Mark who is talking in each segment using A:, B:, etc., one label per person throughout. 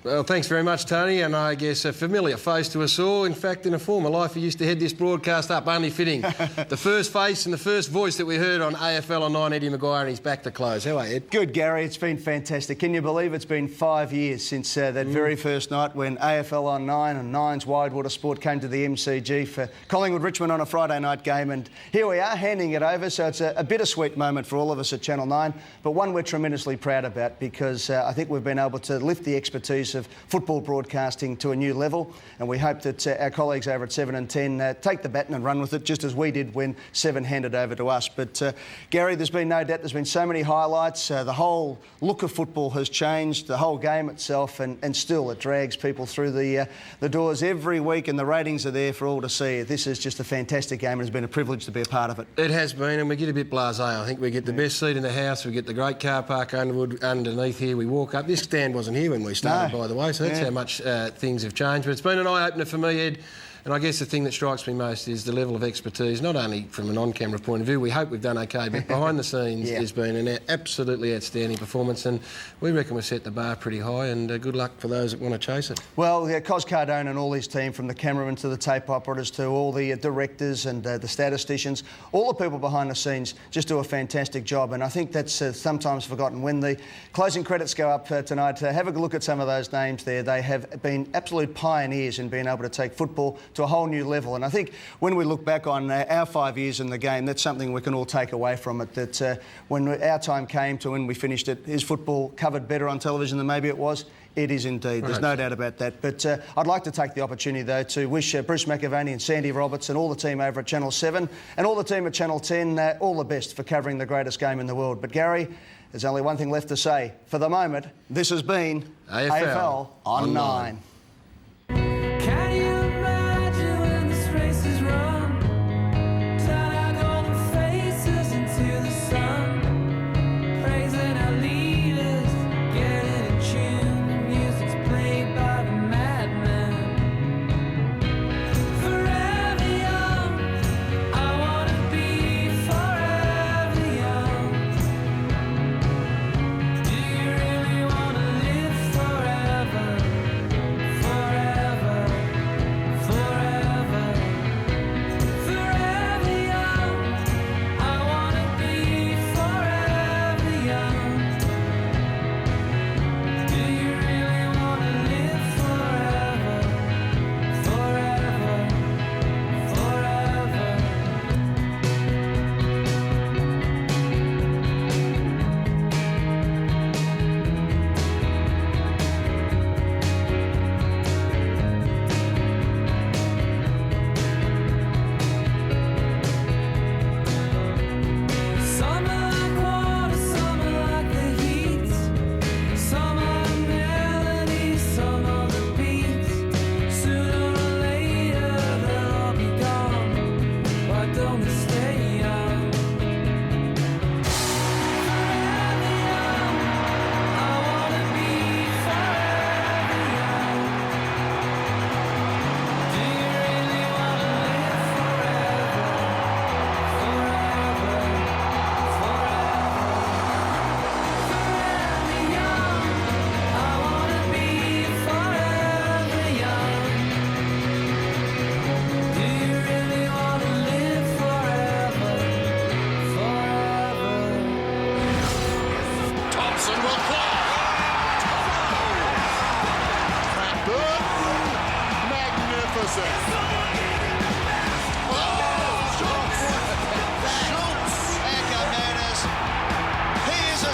A: Well, thanks very much, Tony, and I guess a familiar face to us all. In fact, in a former life, he used to head this broadcast up, only fitting. The first face and the first voice that we heard on AFL Online, Eddie Maguire, and he's back to close. How are you, Ed?
B: Good, Gary. It's been fantastic. Can you believe it's been 5 years since that very first night when AFL on 9 and Nine's Widewater Sport came to the MCG for Collingwood-Richmond on a Friday night game, and here we are handing it over, so it's a bittersweet moment for all of us at Channel 9, but one we're tremendously proud about because I think we've been able to lift the expertise of football broadcasting to a new level, and we hope that our colleagues over at 7 and 10 take the baton and run with it, just as we did when 7 handed over to us. But Gary, there's been no doubt there's been so many highlights. The whole look of football has changed, the whole game itself, and still it drags people through the doors every week, and the ratings are there for all to see. This is just a fantastic game, and it's been a privilege to be a part of it. It
A: has been, and we get a bit blasé. I think we get the best seat in the house, we get the great car park underneath here. We walk up. This stand wasn't here when we started, by the way, so that's how much things have changed. But it's been an eye-opener for me, Ed. And I guess the thing that strikes me most is the level of expertise, not only from an on-camera point of view, we hope we've done okay, but behind the scenes there's been an absolutely outstanding performance, and we reckon we've set the bar pretty high, and good luck for those that want to chase it.
B: Well, Cos Cardone and all his team, from the cameramen to the tape operators to all the directors and the statisticians, all the people behind the scenes just do a fantastic job, and I think that's sometimes forgotten. When the closing credits go up tonight, have a look at some of those names there. They have been absolute pioneers in being able to take football to a whole new level, and I think when we look back on our 5 years in the game, that's something we can all take away from it, that when our time came to when we finished it, is football covered better on television than maybe it was? It is indeed. There's no doubt about that. But I'd like to take the opportunity, though, to wish Bruce McAvaney and Sandy Roberts and all the team over at Channel 7 and all the team at Channel 10 all the best for covering the greatest game in the world. But Gary, there's only one thing left to say. For the moment, this has been AFL on 9.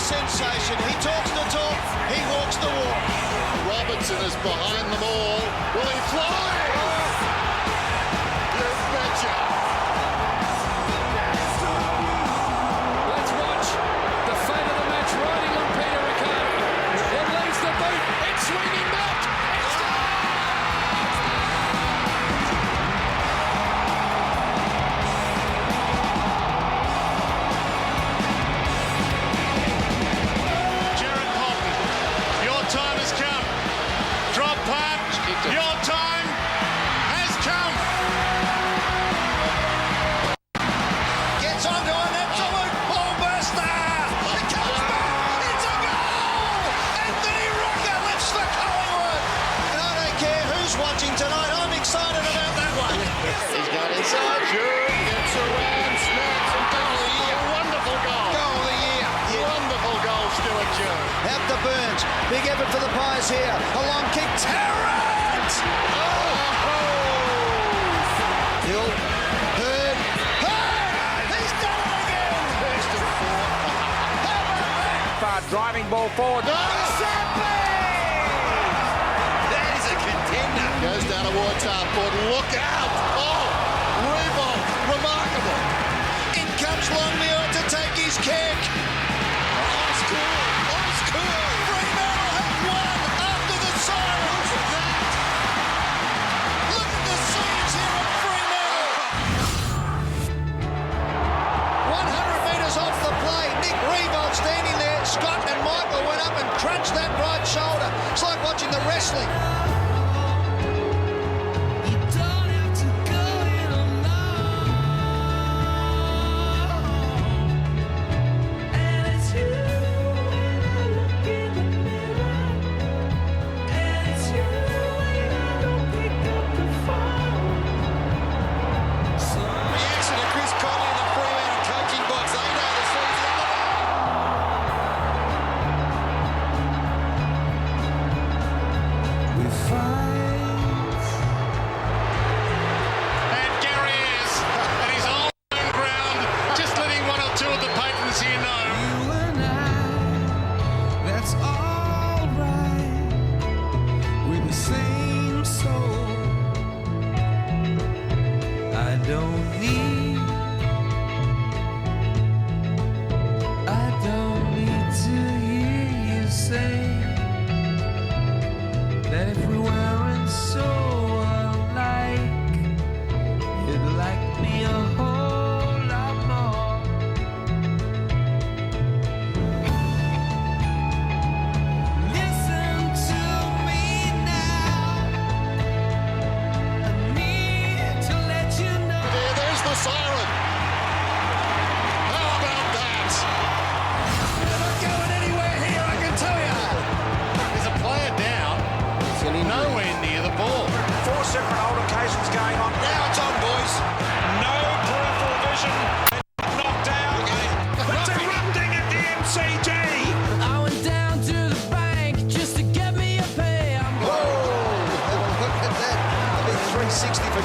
C: Sensation. He talks the talk, he walks the walk. Robertson is behind them all. Will he fly? You betcha.
D: Let's watch the fate of the match riding on Peter Ricardo. It leaves the boot. It's swinging back. It's
C: Your time has come. Drop punt. Your time.
B: for the Pies here. A long kick. Tarrant! Hill. Heard. He's done it again!
C: First and fourth.
E: Far driving ball forward.
C: That is a contender. Goes down towards half-board. Look out! Oh! Revolt. Remarkable. In comes Longmuir to take his kick. Ice cool. Ice cool. Fremantle have won after the sirens. Look at the scenes here at Fremantle. 100 metres off the play. Nick Revolt standing there. Scott and Michael went up and crunched that right shoulder. It's like watching the wrestling.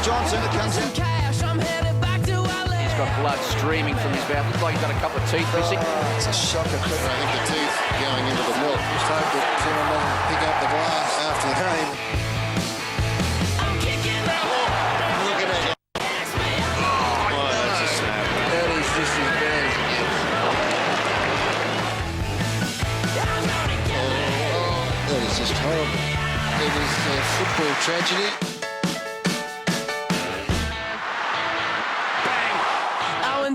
C: Johnson that comes in.
E: He's got blood streaming from his mouth. Looks like he's got a couple of teeth missing.
B: It's a shocker.
C: I think the teeth going into the milk. Just hope that Timon doesn't pick up the glass after the game. Look at it. Oh, that's a snap. That is just as bad. That is just horrible. It is a football tragedy.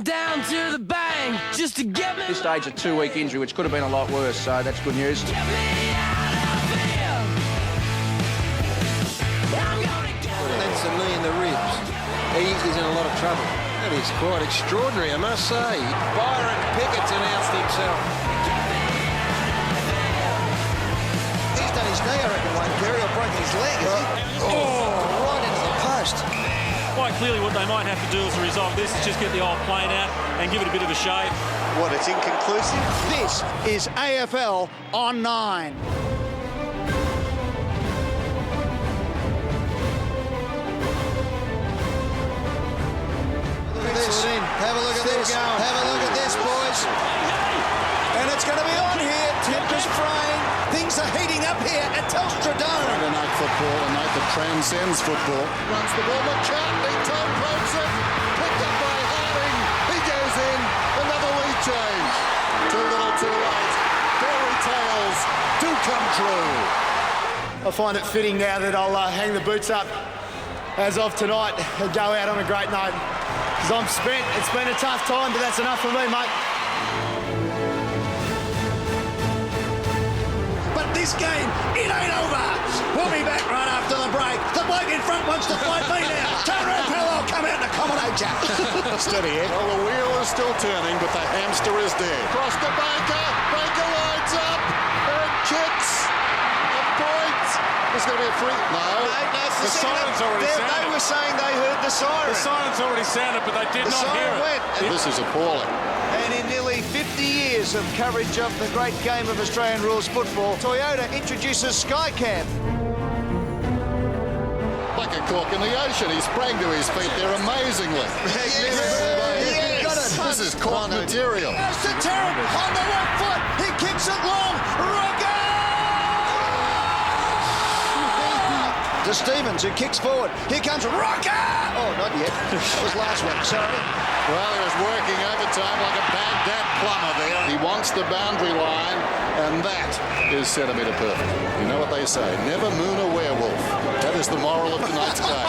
F: Down to the bang, just to get me.
E: At this stage, a 2-week injury, which could have been a lot worse, so that's good news.
F: Get me out of here.
A: That's a knee in the ribs. He's in a lot of trouble. That is quite extraordinary, I must say. Byron Pickett's announced himself.
B: He's done his knee, I reckon, Wayne Carey, or broken his leg, is he? Oh, right into the post.
G: Quite clearly what they might have to do as a result of this is just get the old plane out and give it a bit of a shave.
C: What, it's inconclusive?
B: This is AFL on 9. Have a look at this. Have a look at this, boys. And it's going to be on here. Tempers fraying. Things are heating up here at Telstra Dome.
C: Friday night football, a night that transcends football. Runs the ball, McCartney, Tom pokes it. Picked up by Harding. He goes in. Another lead change. Too little, too late. Fairy tales do come true.
H: I find it fitting now that I'll hang the boots up as of tonight and go out on a great note. Because I'm spent. It's been a tough time, but that's enough for me, mate.
B: But this game, it ain't over. We'll be back right after the break. The bloke in front wants to fight me now. Turn around, pal, I'll come out and accommodate you.
C: Steady, Ed. Well, the wheel is still turning, but the hamster is dead. Cross to Baker. Baker lines up and kicks. A point. There's going to be a free. No.
H: The siren's already sounded.
B: They were saying they heard the siren.
G: The siren's already sounded, but they did not hear it.
C: This is appalling.
B: And in nearly 50 years years of coverage of the great game of Australian rules football, Toyota introduces Skycam.
C: Like a cork in the ocean, he sprang to his feet there amazingly. This is cork material.
B: It's to Tarrant on the left foot. He kicks it long. Rocker! To Stevens, who kicks forward. Here comes Rocker! Oh, not yet. That was last week, sorry.
C: Well, he was working overtime like a Baghdad plumber there. He wants the boundary line, and that is centimetre perfect. You know what they say, never moon a werewolf. That is the moral of tonight's game.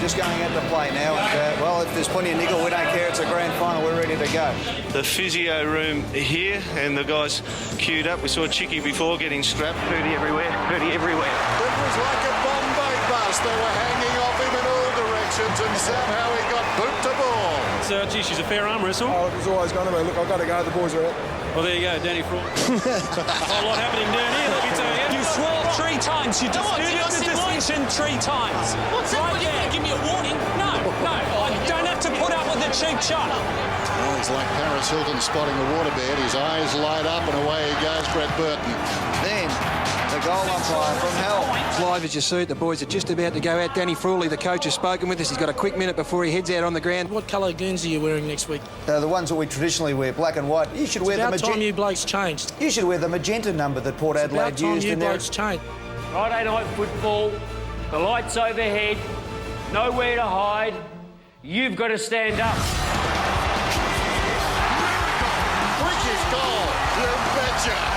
B: Just going out to play now, and well, if there's plenty of niggle, we don't care. It's a grand final. We're ready to go.
I: The physio room here, and the guys queued up. We saw Chicky before getting strapped. Birdie everywhere, birdie everywhere.
C: It was like a Bombay bus. They were hanging off him in all directions, and somehow he got boot to ball.
G: So, gee, she's a fair arm wrestle.
J: Oh, it was always going to be. Look, I've got to go. The boys are out.
G: Well, there you go, Danny Fraud. A whole lot happening down here, let me tell you.
K: You swore 3 times. You disputed the decision 3 times.
F: What's that? Right, you going to give me a warning?
K: No. I don't have to put up with the cheap shot.
C: Well, he's like Paris Hilton spotting a waterbed. His eyes light up, and away he goes, Brett Burton.
B: Then the goal umpire from hell.
L: Live as you see it, the boys are just about to go out. Danny Frawley, the coach, has spoken with us. He's got a quick minute before he heads out on the ground.
F: What colour goons are you wearing next week?
B: The ones that we traditionally wear, black and white. You should wear the
F: About
B: magenta.
F: time you blokes changed.
B: You should wear the magenta number that Port Adelaide
F: About time
B: used
F: you
B: in their.
F: blokes changed.
K: Friday night football. The lights overhead. Nowhere to hide. You've got to stand up.
C: Quick is goal. You betcha.